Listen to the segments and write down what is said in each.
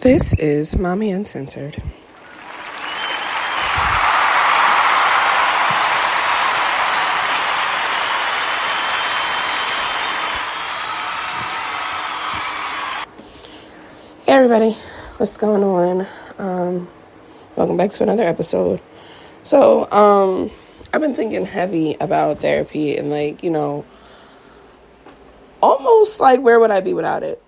This is Mommy Uncensored. Hey everybody, what's going on? Welcome back to another episode. So, I've been thinking heavy about therapy and almost like where would I be without it?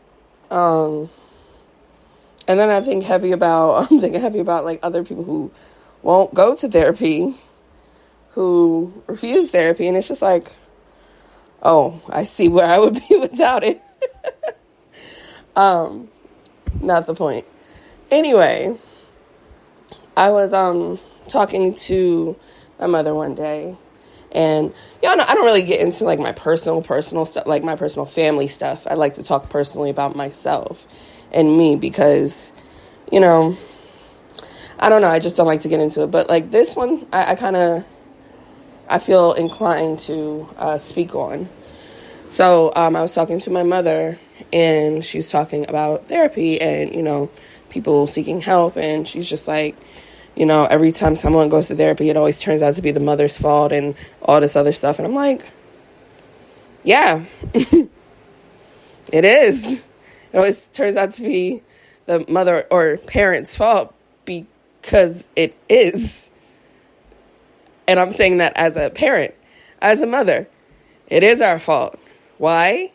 And then I'm thinking heavy about like other people who won't go to therapy, who refuse therapy. And it's just like, oh, I see where I would be without it. Not the point. Anyway, I was talking to my mother one day, and y'all know I don't really get into like my personal stuff, like my personal family stuff. I like to talk personally about myself and me because, I don't know, I just don't like to get into it. But like this one, I feel inclined to speak on. So I was talking to my mother, and she's talking about therapy and, people seeking help. And she's just like, every time someone goes to therapy, it always turns out to be the mother's fault and all this other stuff. And I'm like, yeah, it is. It always turns out to be the mother or parent's fault because it is. And I'm saying that as a parent, as a mother, it is our fault. Why?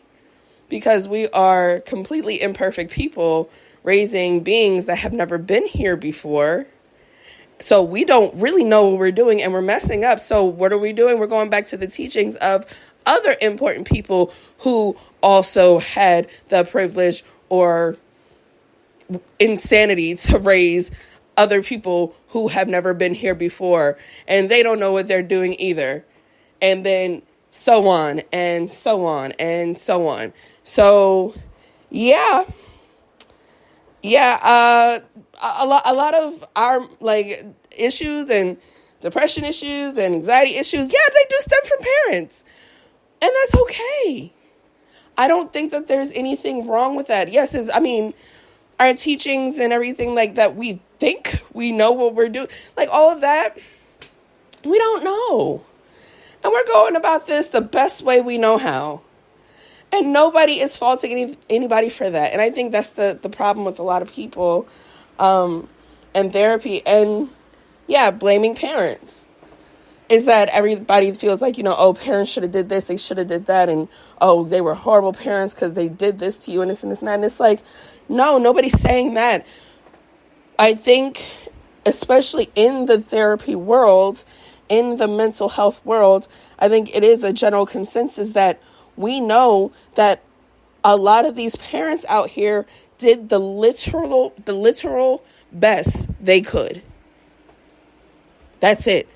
Because we are completely imperfect people raising beings that have never been here before. So we don't really know what we're doing and we're messing up. So what are we doing? We're going back to the teachings of other important people who also had the privilege or insanity to raise other people who have never been here before. And they don't know what they're doing either. And then so on and so on and so on. So, yeah, a lot of our like issues and depression issues and anxiety issues, they do stem from parents, and that's okay. I don't think that there's anything wrong with that. Yes, our teachings and everything like that, we think we know what we're doing, like all of that, we don't know. And we're going about this the best way we know how. And nobody is faulting anybody for that. And I think that's the problem with a lot of people and therapy and, blaming parents. Is that everybody feels like, parents should have did this, they should have did that. And, they were horrible parents because they did this to you and this and this and that. And it's like, no, nobody's saying that. I think, especially in the therapy world, in the mental health world, I think it is a general consensus that we know that a lot of these parents out here did the literal best they could. That's it.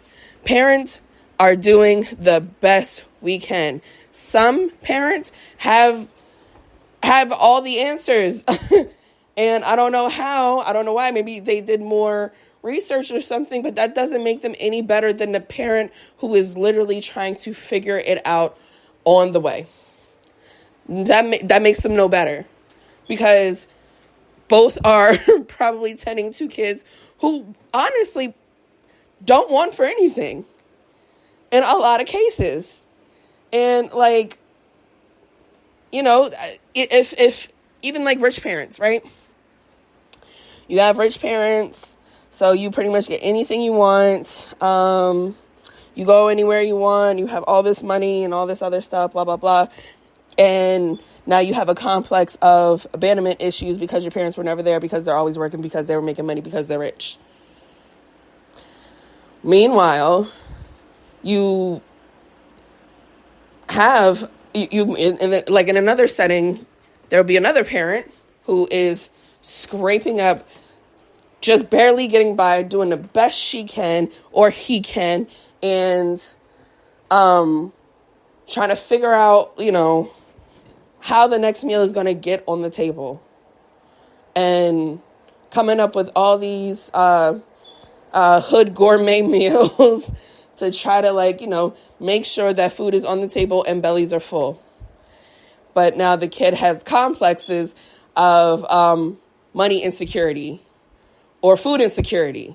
Parents are doing the best we can. Some parents have all the answers. And I don't know how, I don't know why, maybe they did more research or something, but that doesn't make them any better than the parent who is literally trying to figure it out on the way. That makes them no better, because both are probably tending to kids who honestly don't want for anything in a lot of cases. And if even like rich parents, right? You have rich parents, so you pretty much get anything you want. You go anywhere you want. You have all this money and all this other stuff, blah, blah, blah. And now you have a complex of abandonment issues because your parents were never there, because they're always working, because they were making money, because they're rich. Meanwhile, you have, in another setting, there'll be another parent who is scraping up, just barely getting by, doing the best she can or he can, and trying to figure out, how the next meal is going to get on the table, and coming up with all these hood gourmet meals to try to make sure that food is on the table and bellies are full. But now the kid has complexes of money insecurity or food insecurity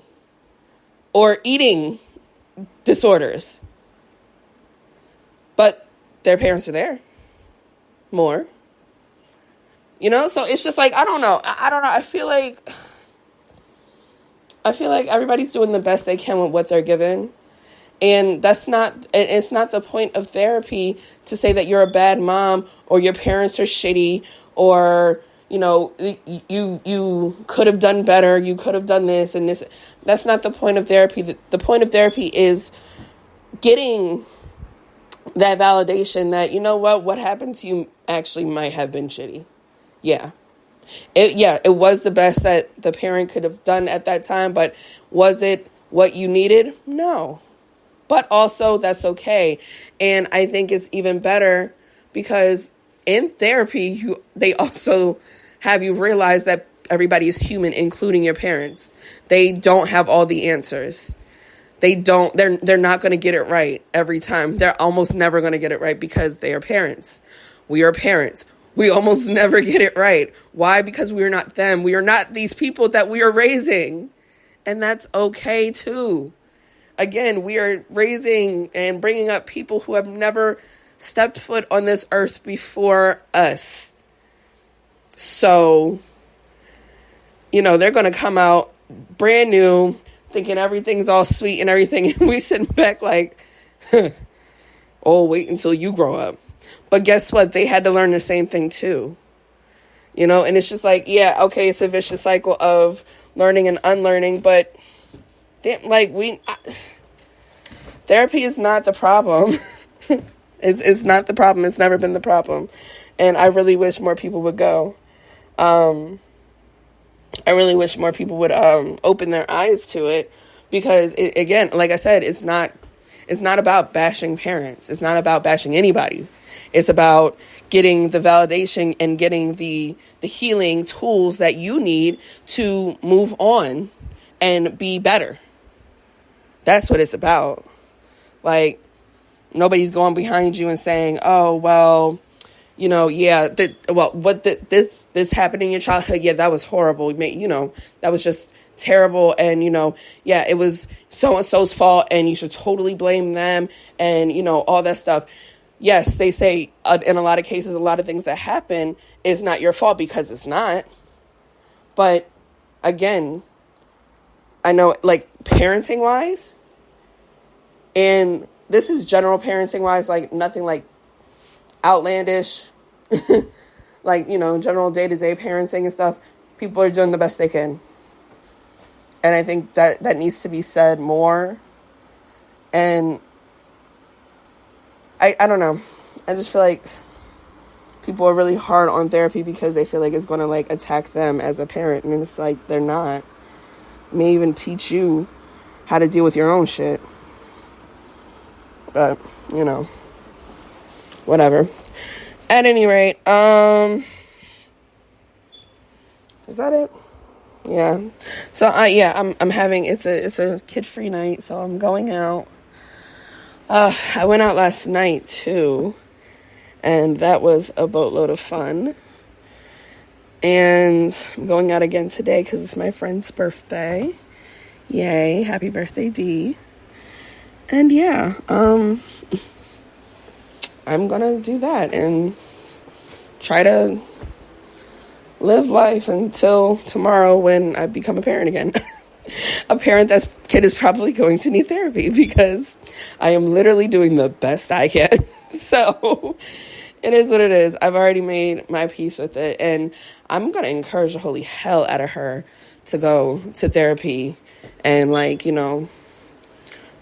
or eating disorders. But their parents are there more. So it's just like, I don't know. I feel like everybody's doing the best they can with what they're given. And it's not the point of therapy to say that you're a bad mom or your parents are shitty or, you could have done better. You could have done this and this. That's not the point of therapy. The point of therapy is getting that validation that, what happened to you actually might have been shitty. Yeah. It was the best that the parent could have done at that time, but was it what you needed? No. But also, that's okay. And I think it's even better because in therapy, they also have you realize that everybody is human, including your parents. They don't have all the answers. They're not going to get it right every time. They're almost never going to get it right because they are parents. We are parents. We almost never get it right. Why? Because we are not them. We are not these people that we are raising. And that's okay too. Again, we are raising and bringing up people who have never stepped foot on this earth before us. So, they're going to come out brand new, thinking everything's all sweet and everything. And we sitting back like, oh, wait until you grow up. But guess what? They had to learn the same thing too. And it's just like, yeah, okay, it's a vicious cycle of learning and unlearning, but therapy is not the problem. It's not the problem. It's never been the problem. And I really wish more people would go. I really wish more people would open their eyes to it because, again, like I said, it's not about bashing parents. It's not about bashing anybody. It's about getting the validation and getting the healing tools that you need to move on and be better. That's what it's about. Like, nobody's going behind you and saying, oh, well, this happened in your childhood. Yeah, that was horrible. That was just terrible. And, it was so-and-so's fault and you should totally blame them and, all that stuff. Yes, they say in a lot of cases, a lot of things that happen is not your fault because it's not. But again, I know like parenting wise, and this is general parenting wise, like nothing like outlandish, like, general day-to-day parenting and stuff. People are doing the best they can. And I think that needs to be said more. And I don't know. I just feel like people are really hard on therapy because they feel like it's going to like attack them as a parent. And it's like, they're not. It may even teach you how to deal with your own shit. But, whatever. At any rate, is that it? Yeah. So I'm having, it's a kid-free night, so I'm going out. I went out last night too, and that was a boatload of fun. And I'm going out again today because it's my friend's birthday. Yay, happy birthday, Dee. And yeah, I'm gonna do that and try to live life until tomorrow when I become a parent again. A parent that's kid is probably going to need therapy because I am literally doing the best I can. So it is what it is. I've already made my peace with it, and I'm going to encourage the holy hell out of her to go to therapy and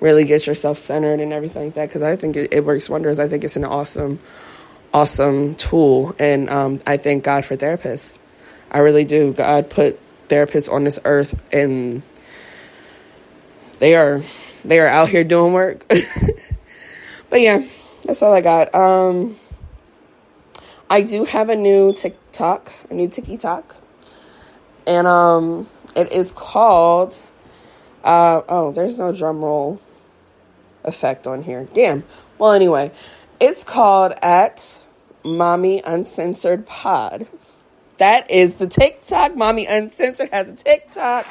really get yourself centered and everything like that, because I think it works wonders. I think it's an awesome tool, and I thank God for therapists. I really do. God put therapists on this earth, and they are out here doing work. But yeah, that's all I got. I do have a new TikTok, and it is called there's no drum roll effect on here. Damn. Well, anyway, it's called @Mommy Uncensored Pod. That is the TikTok. Mommy Uncensored has a TikTok.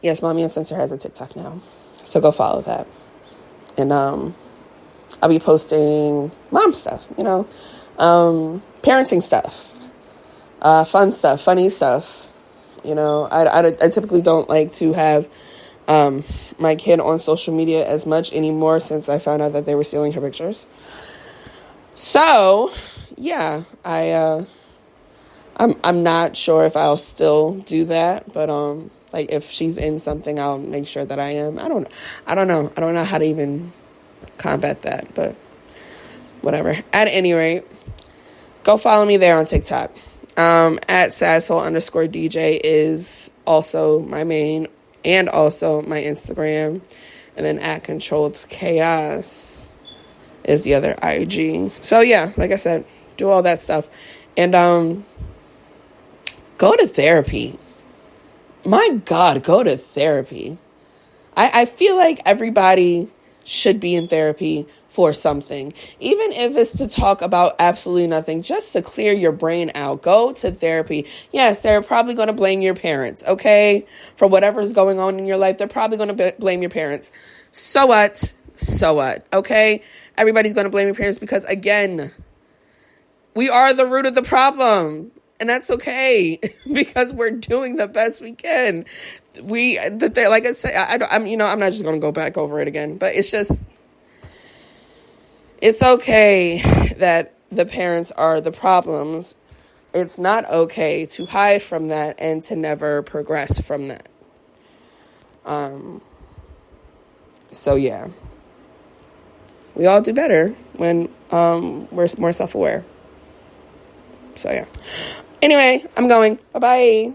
Yes, Mommy Uncensored has a TikTok now. So go follow that. And I'll be posting mom stuff, parenting stuff, fun stuff, funny stuff. I typically don't like to have my kid on social media as much anymore since I found out that they were stealing her pictures. So, yeah, I'm not sure if I'll still do that, but like if she's in something, I'll make sure that I am. I don't know. I don't know how to even combat that, but whatever. At any rate, go follow me there on TikTok. At @sadsoul_DJ is also my main and also my Instagram. And then at Controlled Chaos is the other IG. So yeah, like I said, do all that stuff. And go to therapy. My God, go to therapy. I feel like everybody should be in therapy for something. Even if it's to talk about absolutely nothing, just to clear your brain out. Go to therapy. Yes, they're probably going to blame your parents, okay? For whatever's going on in your life, they're probably going to blame your parents. So what? So what? Okay? Everybody's going to blame your parents because, again, we are the root of the problem. And that's okay because we're doing the best we can. Like I said, I'm not just going to go back over it again, but it's okay that the parents are the problems. It's not okay to hide from that and to never progress from that. So yeah, we all do better when we're more self-aware. So yeah. Anyway, I'm going. Bye-bye.